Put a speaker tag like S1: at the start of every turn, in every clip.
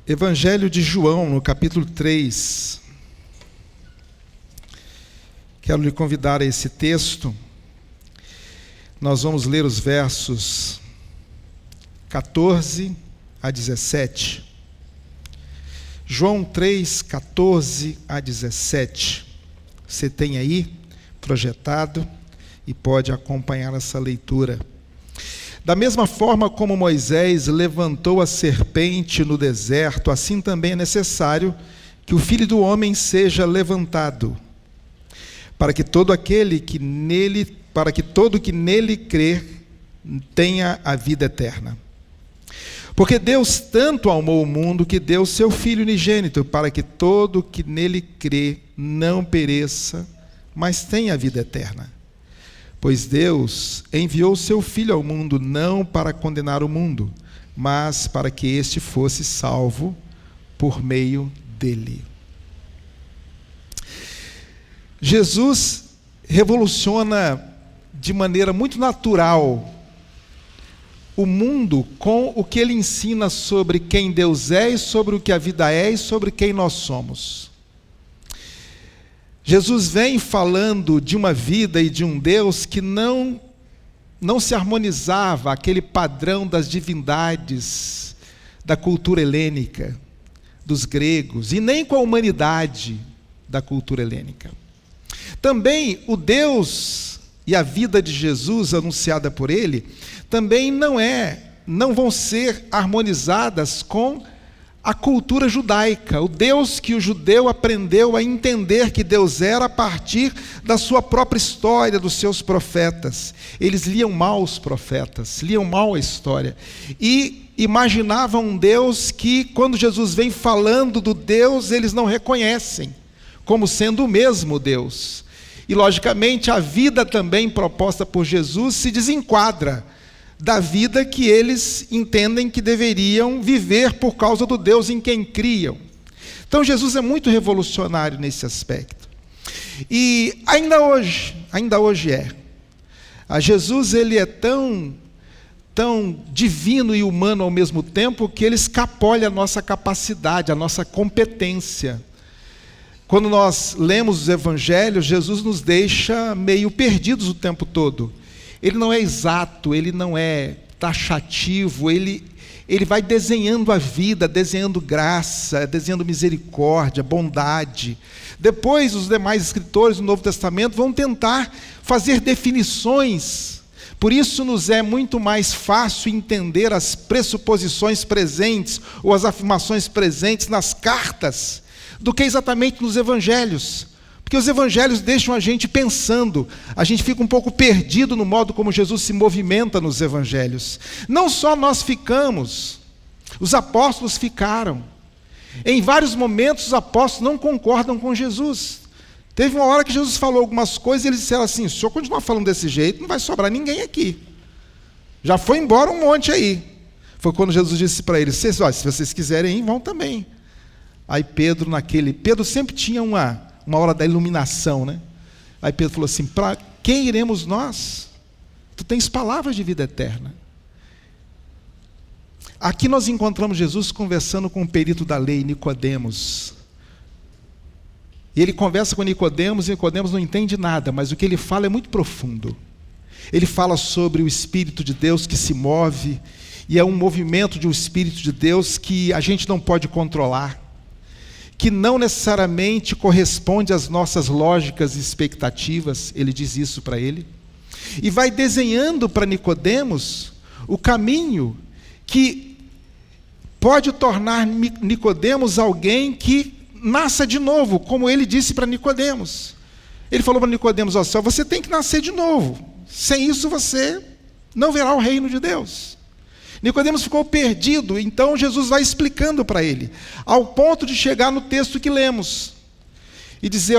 S1: Evangelho de João, no capítulo 3. Quero lhe convidar a esse texto. Nós vamos ler os versos 14 a 17. João 3, 14 a 17. Você tem aí projetado e pode acompanhar essa leitura. Da mesma forma como Moisés levantou a serpente no deserto, assim também é necessário que o Filho do Homem seja levantado, para que todo que nele crer tenha a vida eterna. Porque Deus tanto amou o mundo que deu seu Filho unigênito, para que todo que nele crê não pereça, mas tenha a vida eterna. Pois Deus enviou seu Filho ao mundo não para condenar o mundo, mas para que este fosse salvo por meio dele. Jesus revoluciona de maneira muito natural o mundo com o que ele ensina sobre quem Deus é e sobre o que a vida é e sobre quem nós somos. Jesus vem falando de uma vida e de um Deus que não se harmonizava aquele padrão das divindades da cultura helênica, dos gregos, e nem com a humanidade da cultura helênica. Também o Deus e a vida de Jesus anunciada por ele também não vão ser harmonizadas com a cultura judaica, o Deus que o judeu aprendeu a entender que Deus era a partir da sua própria história, dos seus profetas. Eles liam mal os profetas, liam mal a história e imaginavam um Deus que, quando Jesus vem falando do Deus, eles não reconhecem como sendo o mesmo Deus. E, logicamente, a vida também proposta por Jesus se desenquadra da vida que eles entendem que deveriam viver por causa do Deus em quem criam. Então Jesus é muito revolucionário nesse aspecto. E ainda hoje é. Jesus ele é tão divino e humano ao mesmo tempo que ele escapolha a nossa capacidade, a nossa competência. Quando nós lemos os evangelhos, Jesus nos deixa meio perdidos o tempo todo. Ele não é exato, ele não é taxativo, ele vai desenhando a vida, desenhando graça, desenhando misericórdia, bondade. Depois, os demais escritores do Novo Testamento vão tentar fazer definições. Por isso, nos é muito mais fácil entender as pressuposições presentes ou as afirmações presentes nas cartas do que exatamente nos evangelhos. Porque os evangelhos deixam a gente pensando, a gente fica um pouco perdido no modo como Jesus se movimenta nos evangelhos. Não só nós ficamos, os apóstolos ficaram. Em vários momentos os apóstolos não concordam com Jesus. Teve uma hora que Jesus falou algumas coisas e eles disseram assim: se o senhor continuar falando desse jeito, não vai sobrar ninguém aqui. Já foi embora um monte aí. Foi quando Jesus disse para eles: se vocês quiserem ir, vão também. Aí Pedro sempre tinha uma hora da iluminação, né? Aí Pedro falou assim: para quem iremos nós? Tu tens palavras de vida eterna. Aqui nós encontramos Jesus conversando com o perito da lei, Nicodemos. E ele conversa com Nicodemos, e Nicodemos não entende nada, mas o que ele fala é muito profundo. Ele fala sobre o Espírito de Deus que se move, e é um movimento de um Espírito de Deus que a gente não pode controlar, que não necessariamente corresponde às nossas lógicas e expectativas. Ele diz isso para ele. E vai desenhando para Nicodemos o caminho que pode tornar Nicodemos alguém que nasça de novo, como ele disse para Nicodemos. Ele falou para Nicodemos: você tem que nascer de novo. Sem isso você não verá o reino de Deus. Nicodemos ficou perdido, então Jesus vai explicando para ele, ao ponto de chegar no texto que lemos, e dizer,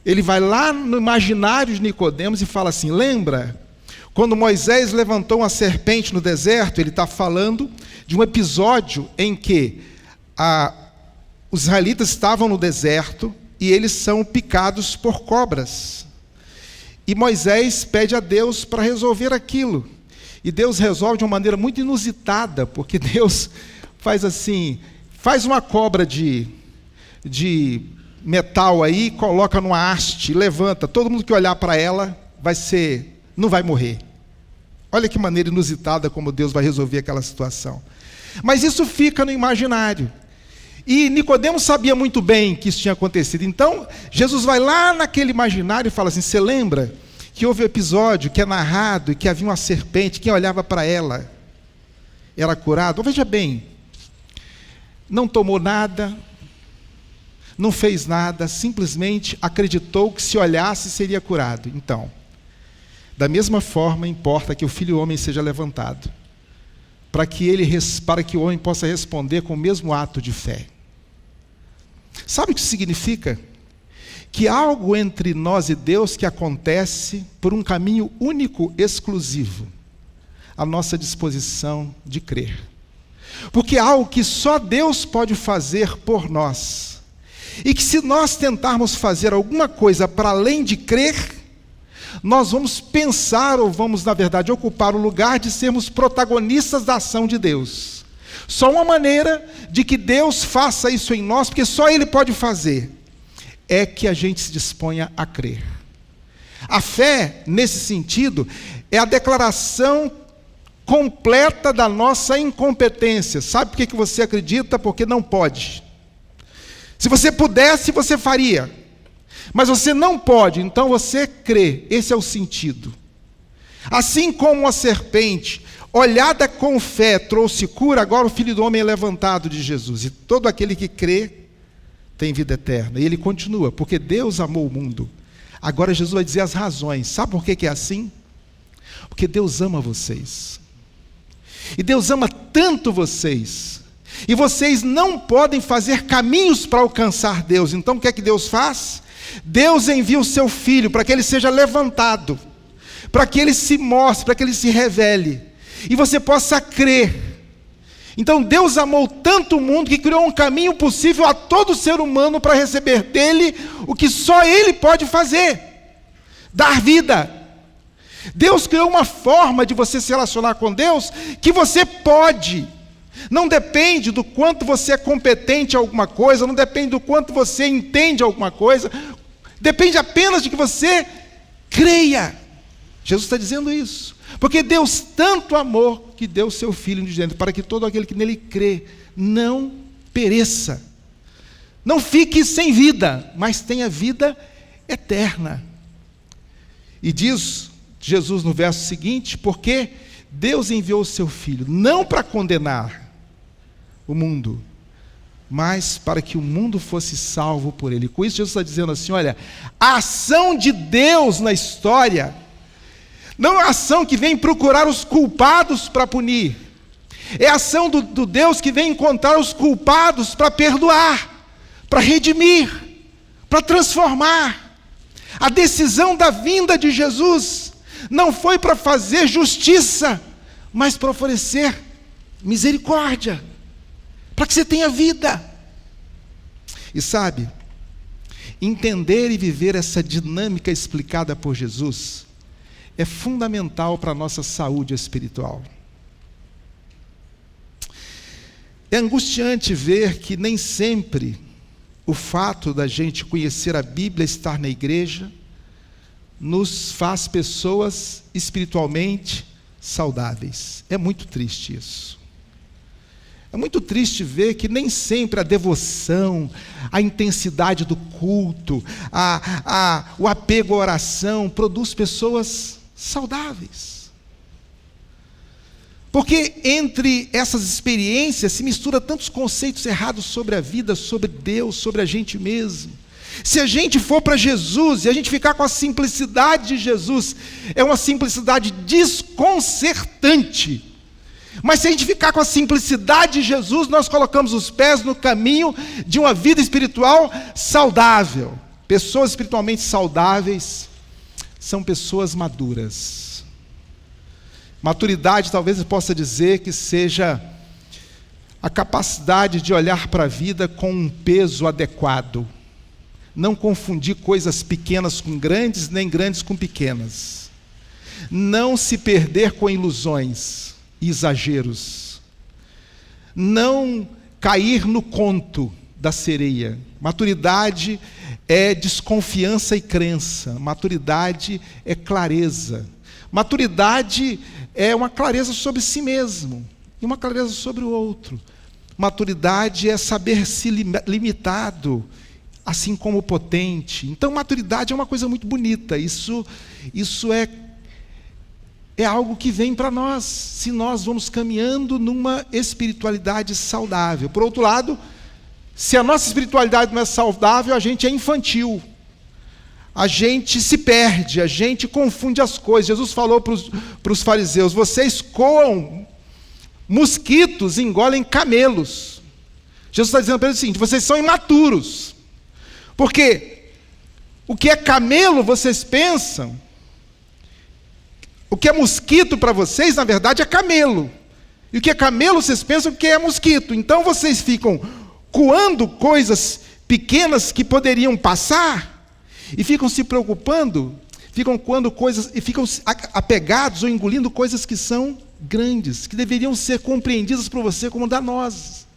S1: ele vai lá no imaginário de Nicodemos e fala assim: lembra, quando Moisés levantou uma serpente no deserto? Ele está falando de um episódio em que os israelitas estavam no deserto, e eles são picados por cobras, e Moisés pede a Deus para resolver aquilo. E Deus resolve de uma maneira muito inusitada, porque Deus faz assim: Faz uma cobra de metal aí, coloca numa haste, levanta. Todo mundo que olhar para ela não vai morrer. Olha que maneira inusitada como Deus vai resolver aquela situação. Mas isso fica no imaginário. E Nicodemo sabia muito bem que isso tinha acontecido. Então, Jesus vai lá naquele imaginário e fala assim: você lembra que houve um episódio que é narrado e que havia uma serpente, quem olhava para ela era curado? Veja bem, não tomou nada, não fez nada, simplesmente acreditou que se olhasse seria curado. Então, da mesma forma, importa que o Filho do Homem seja levantado, para que o homem possa responder com o mesmo ato de fé. Sabe o que significa? Que algo entre nós e Deus que acontece por um caminho único, exclusivo, a nossa disposição de crer. Porque é algo que só Deus pode fazer por nós. E que se nós tentarmos fazer alguma coisa para além de crer, nós vamos pensar, ou vamos, na verdade, ocupar o lugar de sermos protagonistas da ação de Deus. Só uma maneira de que Deus faça isso em nós, porque só Ele pode fazer, é que a gente se disponha a crer. A fé, nesse sentido, é a declaração completa da nossa incompetência. Sabe por que você acredita? Porque não pode. Se você pudesse, você faria. Mas você não pode, então você crê. Esse é o sentido. Assim como a serpente, olhada com fé, trouxe cura, agora o Filho do Homem é levantado de Jesus. E todo aquele que crê tem vida eterna. E ele continua: porque Deus amou o mundo. Agora Jesus vai dizer as razões. Sabe por que é assim? Porque Deus ama vocês. E Deus ama tanto vocês. E vocês não podem fazer caminhos para alcançar Deus. Então o que é que Deus faz? Deus envia o seu Filho para que ele seja levantado, para que ele se mostre, para que ele se revele, e você possa crer. Então Deus amou tanto o mundo que criou um caminho possível a todo ser humano para receber dele o que só ele pode fazer: dar vida. Deus criou uma forma de você se relacionar com Deus que você pode. Não depende do quanto você é competente em alguma coisa, não depende do quanto você entende alguma coisa, depende apenas de que você creia. Jesus está dizendo isso. Porque Deus tanto amou que deu o seu Filho unigênito, para que todo aquele que nele crê não pereça, não fique sem vida, mas tenha vida eterna. E diz Jesus no verso seguinte: porque Deus enviou o seu Filho, não para condenar o mundo, mas para que o mundo fosse salvo por ele. Com isso Jesus está dizendo assim: olha, a ação de Deus na história não é a ação que vem procurar os culpados para punir, é a ação do Deus que vem encontrar os culpados para perdoar, para redimir, para transformar. A decisão da vinda de Jesus não foi para fazer justiça, mas para oferecer misericórdia, para que você tenha vida. E sabe, entender e viver essa dinâmica explicada por Jesus é fundamental para a nossa saúde espiritual. É angustiante ver que nem sempre o fato da gente conhecer a Bíblia, estar na igreja, nos faz pessoas espiritualmente saudáveis. É muito triste isso. É muito triste ver que nem sempre a devoção, a intensidade do culto, o apego à oração produz pessoas saudáveis. Porque entre essas experiências se mistura tantos conceitos errados sobre a vida, sobre Deus, sobre a gente mesmo. Se a gente for para Jesus e a gente ficar com a simplicidade de Jesus, é uma simplicidade desconcertante. Mas se a gente ficar com a simplicidade de Jesus, nós colocamos os pés no caminho de uma vida espiritual saudável. Pessoas espiritualmente saudáveis são pessoas maduras. Maturidade, talvez eu possa dizer que seja a capacidade de olhar para a vida com um peso adequado. Não confundir coisas pequenas com grandes, nem grandes com pequenas. Não se perder com ilusões e exageros. Não cair no conto da sereia. Maturidade é desconfiança e crença. Maturidade é clareza. Maturidade é uma clareza sobre si mesmo e uma clareza sobre o outro. Maturidade é saber-se limitado, assim como potente. Então, maturidade é uma coisa muito bonita. Isso é algo que vem para nós, se nós vamos caminhando numa espiritualidade saudável. Por outro lado, se a nossa espiritualidade não é saudável, a gente é infantil. A gente se perde, a gente confunde as coisas. Jesus falou para os fariseus: vocês coam mosquitos e engolem camelos. Jesus está dizendo para eles o seguinte: vocês são imaturos. Porque o que é camelo, vocês pensam, o que é mosquito para vocês, na verdade, é camelo. E o que é camelo, vocês pensam que é mosquito. Então vocês ficam coando coisas pequenas que poderiam passar, e ficam se preocupando, ficam coando coisas, e ficam apegados ou engolindo coisas que são grandes, que deveriam ser compreendidas por você como danosas.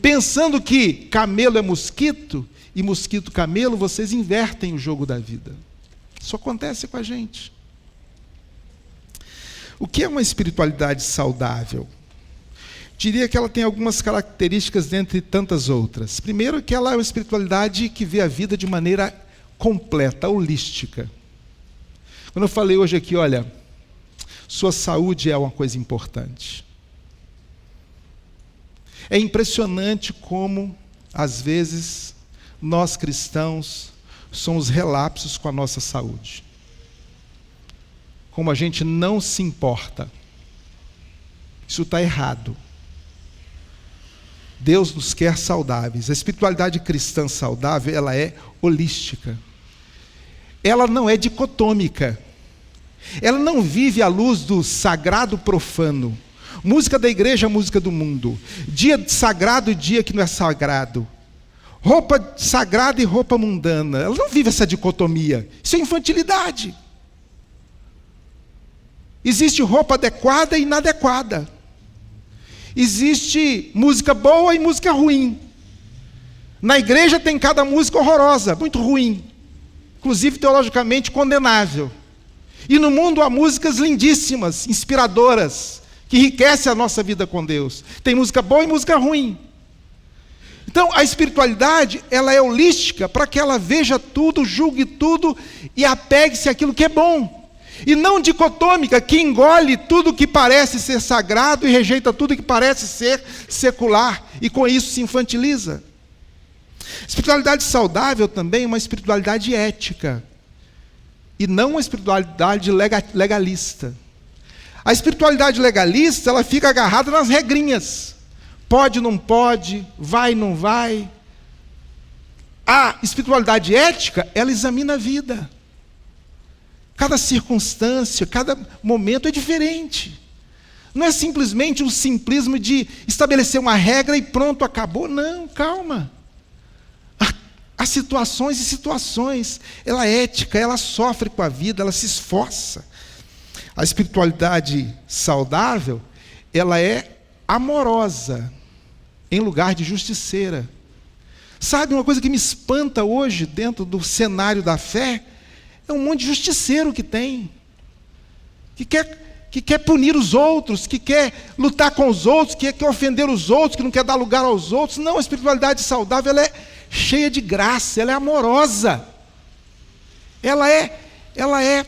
S1: Pensando que camelo é mosquito, e mosquito camelo, vocês invertem o jogo da vida. Isso acontece com a gente. O que é uma espiritualidade saudável? Diria que ela tem algumas características dentre tantas outras. Primeiro, que ela é uma espiritualidade que vê a vida de maneira completa, holística. Quando eu falei hoje aqui, olha, sua saúde é uma coisa importante. É impressionante como, às vezes, nós cristãos somos relapsos com a nossa saúde. Como a gente não se importa. Isso está errado. Deus nos quer saudáveis. A espiritualidade cristã saudável, ela é holística. Ela não é dicotômica. Ela não vive à luz do sagrado profano. Música da igreja, música do mundo. Dia sagrado e dia que não é sagrado. Roupa sagrada e roupa mundana. Ela não vive essa dicotomia. Isso é infantilidade. Existe roupa adequada e inadequada. Existe música boa e música ruim. Na igreja tem cada música horrorosa, muito ruim. Inclusive teologicamente condenável. E no mundo há músicas lindíssimas, inspiradoras, que enriquecem a nossa vida com Deus. Tem música boa e música ruim. Então, a espiritualidade, ela é holística para que ela veja tudo, julgue tudo e apegue-se àquilo que é bom. E não dicotômica, que engole tudo que parece ser sagrado e rejeita tudo que parece ser secular, e com isso se infantiliza. Espiritualidade saudável também é uma espiritualidade ética, e não uma espiritualidade legalista. A espiritualidade legalista, ela fica agarrada nas regrinhas. Pode, não pode, vai, não vai. A espiritualidade ética, ela examina a vida. Cada circunstância, cada momento é diferente. Não é simplesmente um simplismo de estabelecer uma regra e pronto, acabou. Não, calma. Há situações e situações. Ela é ética, ela sofre com a vida, ela se esforça. A espiritualidade saudável, ela é amorosa, em lugar de justiceira. Sabe, uma coisa que me espanta hoje, dentro do cenário da fé, é um monte de justiceiro que tem, que quer punir os outros, que quer lutar com os outros, que quer ofender os outros, que não quer dar lugar aos outros. Não, a espiritualidade saudável, ela é cheia de graça, ela é amorosa, ela é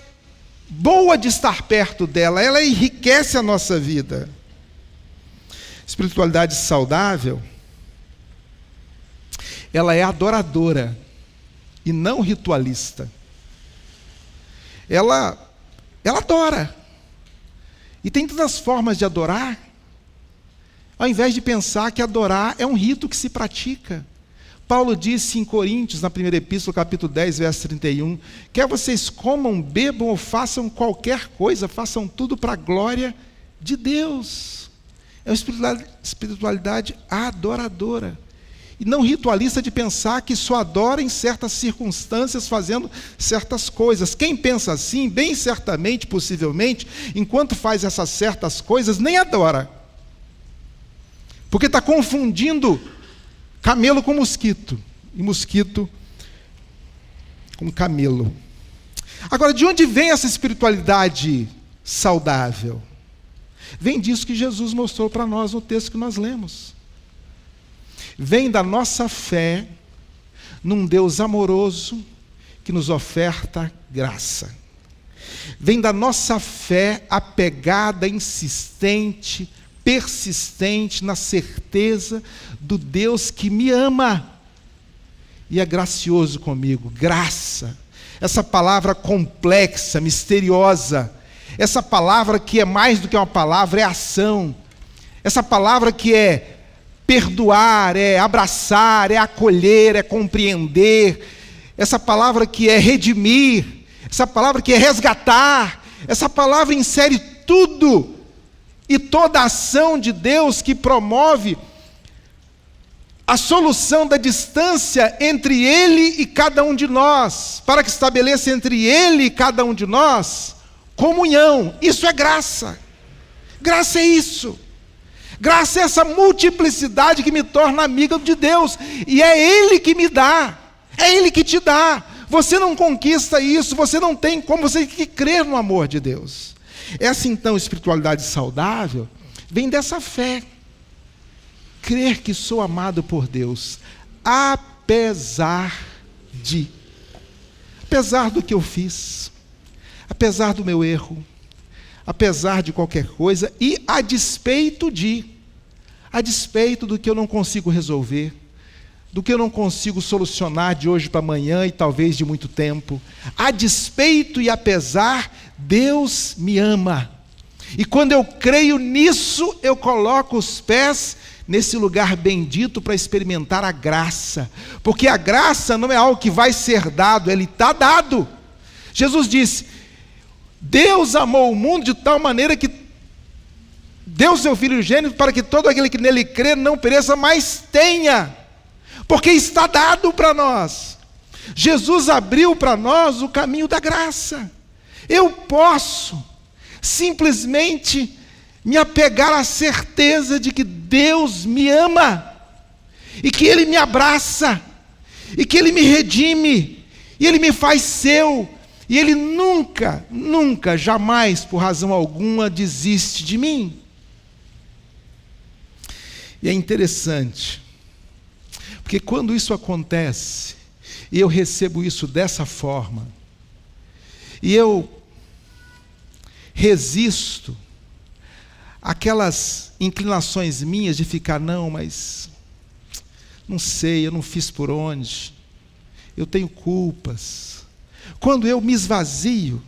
S1: boa de estar perto dela, ela enriquece a nossa vida. Espiritualidade saudável, ela é adoradora e não ritualista. Ela adora. E tem tantas formas de adorar, ao invés de pensar que adorar é um rito que se pratica. Paulo disse em Coríntios, na primeira epístola, capítulo 10, verso 31, quer vocês comam, bebam ou façam qualquer coisa, façam tudo para a glória de Deus. É uma espiritualidade adoradora. E não ritualista de pensar que só adora em certas circunstâncias, fazendo certas coisas. Quem pensa assim, bem certamente, possivelmente, enquanto faz essas certas coisas, nem adora. Porque está confundindo camelo com mosquito, e mosquito com camelo. Agora, de onde vem essa espiritualidade saudável? Vem disso que Jesus mostrou para nós no texto que nós lemos. Vem da nossa fé num Deus amoroso que nos oferta graça. Vem da nossa fé apegada, insistente, persistente na certeza do Deus que me ama e é gracioso comigo. Graça, essa palavra complexa, misteriosa, essa palavra que é mais do que uma palavra, é ação, essa palavra que é perdoar, é abraçar, é acolher, é compreender, essa palavra que é redimir, essa palavra que é resgatar, essa palavra insere tudo e toda a ação de Deus que promove a solução da distância entre Ele e cada um de nós, para que estabeleça entre Ele e cada um de nós comunhão. Isso é graça. Graça é isso. Graça é essa multiplicidade que me torna amigo de Deus, e é Ele que me dá, é Ele que te dá. Você não conquista isso, você não tem como, você tem que crer no amor de Deus. Essa então espiritualidade saudável vem dessa fé. Crer que sou amado por Deus, apesar do que eu fiz, apesar do meu erro, apesar de qualquer coisa, e a despeito do que eu não consigo resolver, do que eu não consigo solucionar de hoje para amanhã e talvez de muito tempo, a despeito e apesar, Deus me ama. E quando eu creio nisso, eu coloco os pés nesse lugar bendito para experimentar a graça, porque a graça não é algo que vai ser dado, ele está dado. Jesus disse: Deus amou o mundo de tal maneira que deu seu Filho unigênito para que todo aquele que nele crê não pereça, mas tenha, porque está dado para nós. Jesus abriu para nós o caminho da graça. Eu posso simplesmente me apegar à certeza de que Deus me ama, e que Ele me abraça, e que Ele me redime, e Ele me faz seu, e Ele nunca, nunca, jamais, por razão alguma, desiste de mim. E é interessante, porque quando isso acontece, e eu recebo isso dessa forma, e eu resisto aquelas inclinações minhas de ficar, não, mas não sei, eu não fiz por onde, eu tenho culpas. Quando eu me esvazio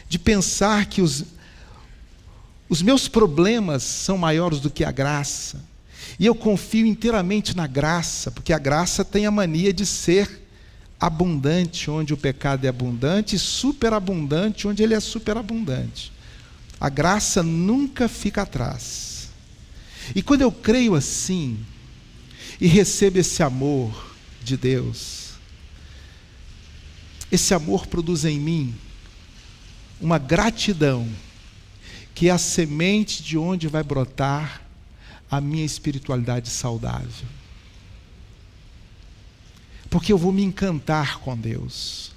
S1: de pensar que os meus problemas são maiores do que a graça, e eu confio inteiramente na graça, porque a graça tem a mania de ser abundante onde o pecado é abundante, e superabundante onde ele é superabundante. A graça nunca fica atrás. E quando eu creio assim, e recebo esse amor de Deus, esse amor produz em mim uma gratidão, que é a semente de onde vai brotar a minha espiritualidade saudável. Porque eu vou me encantar com Deus,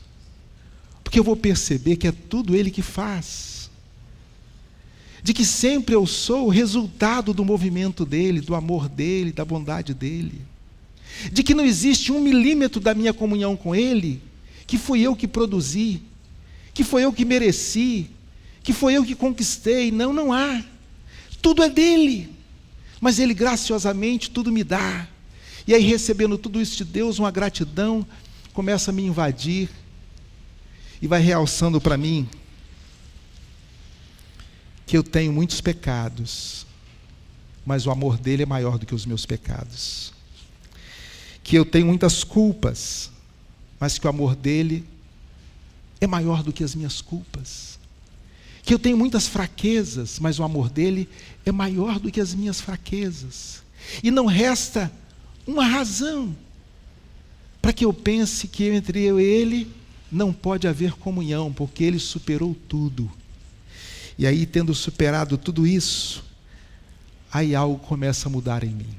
S1: porque eu vou perceber que é tudo Ele que faz, de que sempre eu sou o resultado do movimento dEle, do amor dEle, da bondade dEle, de que não existe 1 milímetro da minha comunhão com Ele que fui eu que produzi, que foi eu que mereci, que foi eu que conquistei. Não, não há. Tudo é dEle, mas Ele graciosamente tudo me dá. E aí, recebendo tudo isso de Deus, uma gratidão começa a me invadir e vai realçando para mim que eu tenho muitos pecados, mas o amor dele é maior do que os meus pecados. Que eu tenho muitas culpas, mas que o amor dele é maior do que as minhas culpas. Que eu tenho muitas fraquezas, mas o amor dele é maior do que as minhas fraquezas. E não resta uma razão para que eu pense que entre eu e ele não pode haver comunhão, porque ele superou tudo. E aí, tendo superado tudo isso, aí algo começa a mudar em mim.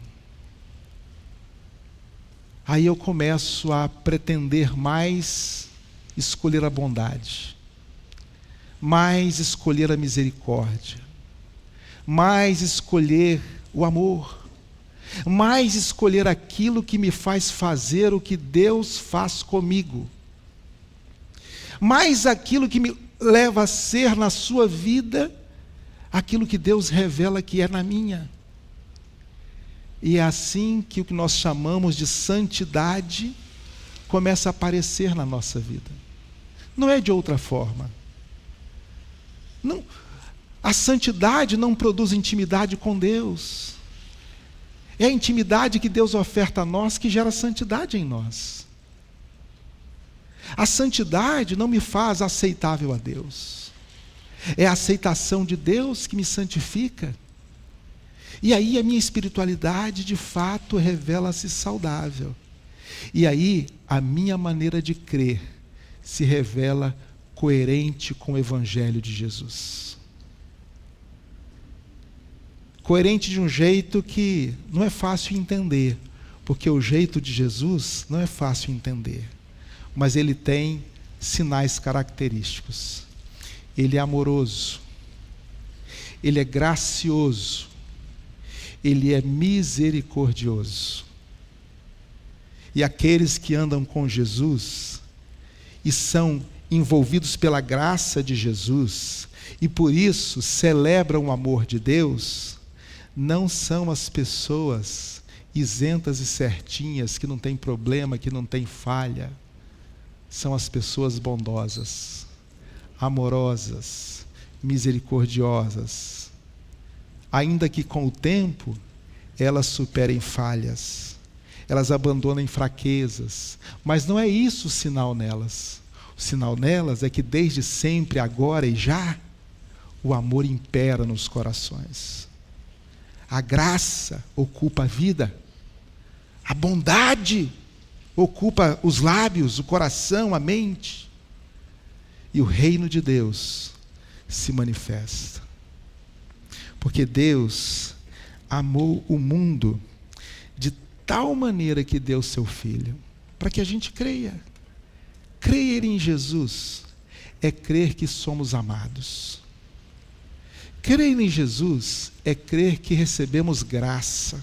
S1: aí eu começo a pretender mais escolher a bondade, mais escolher a misericórdia, mais escolher o amor, mais escolher aquilo que me faz fazer o que Deus faz comigo, mais aquilo que me leva a ser na sua vida aquilo que Deus revela que é na minha. E é assim que o que nós chamamos de santidade começa a aparecer na nossa vida. Não é de outra forma. Não, a santidade não produz intimidade com Deus. É a intimidade que Deus oferta a nós que gera santidade em nós. A santidade não me faz aceitável a Deus. É a aceitação de Deus que me santifica. E aí a minha espiritualidade de fato revela-se saudável. E aí a minha maneira de crer se revela coerente com o Evangelho de Jesus. Coerente de um jeito que não é fácil entender, porque o jeito de Jesus não é fácil entender, mas ele tem sinais característicos. Ele é amoroso, ele é gracioso, ele é misericordioso. E aqueles que andam com Jesus e são envolvidos pela graça de Jesus e por isso celebram o amor de Deus, não são as pessoas isentas e certinhas, que não tem problema, que não tem falha. São as pessoas bondosas, amorosas, misericordiosas, ainda que com o tempo elas superem falhas, elas abandonem fraquezas, mas não é isso o sinal nelas. O sinal nelas é que desde sempre, agora e já, o amor impera nos corações. A graça ocupa a vida, a bondade ocupa os lábios, o coração, a mente, e o reino de Deus se manifesta. Porque Deus amou o mundo de tal maneira que deu seu Filho, para que a gente creia. Crer em Jesus é crer que somos amados. Crer em Jesus é crer que recebemos graça.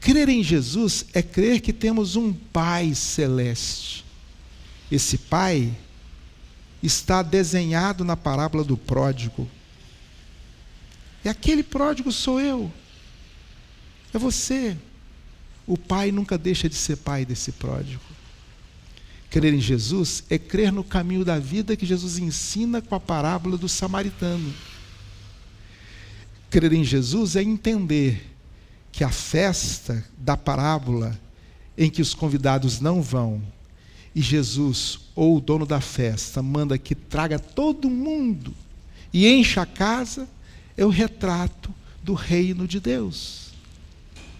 S1: Crer em Jesus é crer que temos um Pai celeste. Esse Pai está desenhado na parábola do pródigo. E aquele pródigo sou eu. É você. O Pai nunca deixa de ser pai desse pródigo. Crer em Jesus é crer no caminho da vida que Jesus ensina com a parábola do samaritano. Crer em Jesus é entender que a festa da parábola, em que os convidados não vão, e Jesus, ou o dono da festa, manda que traga todo mundo e encha a casa, é o retrato do reino de Deus,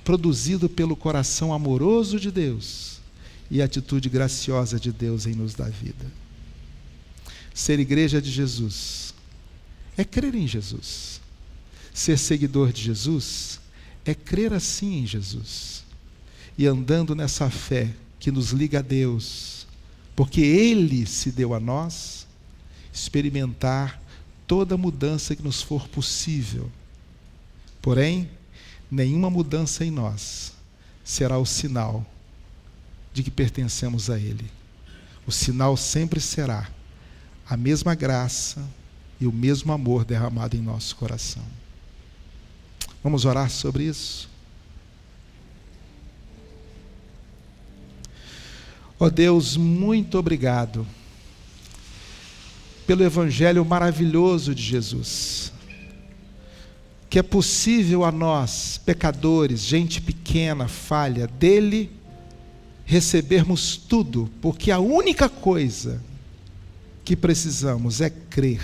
S1: produzido pelo coração amoroso de Deus e a atitude graciosa de Deus em nos dar vida. Ser igreja de Jesus é crer em Jesus. Ser seguidor de Jesus é crer assim em Jesus. E andando nessa fé que nos liga a Deus, porque Ele se deu a nós, experimentar toda mudança que nos for possível. Porém, nenhuma mudança em nós será o sinal de que pertencemos a Ele. O sinal sempre será a mesma graça e o mesmo amor derramado em nosso coração. Vamos orar sobre isso? Ó Deus, muito obrigado pelo Evangelho maravilhoso de Jesus, que é possível a nós, pecadores, gente pequena, falha, dele recebermos tudo, porque a única coisa que precisamos é crer,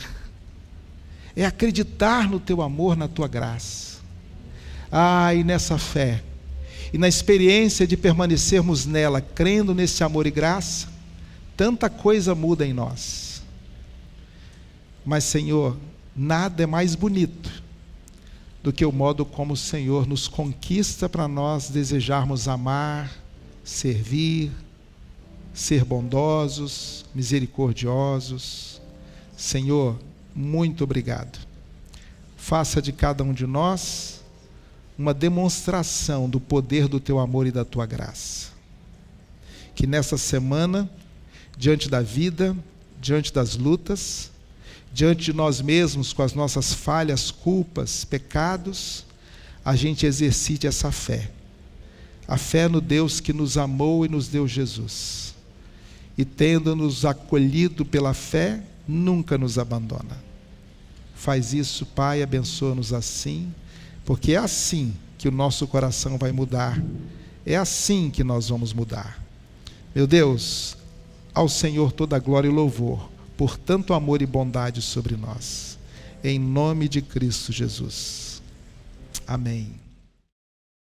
S1: é acreditar no teu amor, na tua graça. E nessa fé, e na experiência de permanecermos nela, crendo nesse amor e graça, tanta coisa muda em nós. Mas, Senhor, nada é mais bonito do que o modo como o Senhor nos conquista para nós desejarmos amar, servir, ser bondosos, misericordiosos. Senhor, muito obrigado. Faça de cada um de nós uma demonstração do poder do teu amor e da tua graça. Que nessa semana, diante da vida, diante das lutas, diante de nós mesmos, com as nossas falhas, culpas, pecados, a gente exercite essa fé. A fé no Deus que nos amou e nos deu Jesus. E tendo-nos acolhido pela fé, nunca nos abandona. Faz isso, Pai, abençoa-nos assim, porque é assim que o nosso coração vai mudar. É assim que nós vamos mudar. Meu Deus, ao Senhor toda a glória e louvor, por tanto amor e bondade sobre nós. Em nome de Cristo Jesus. Amém.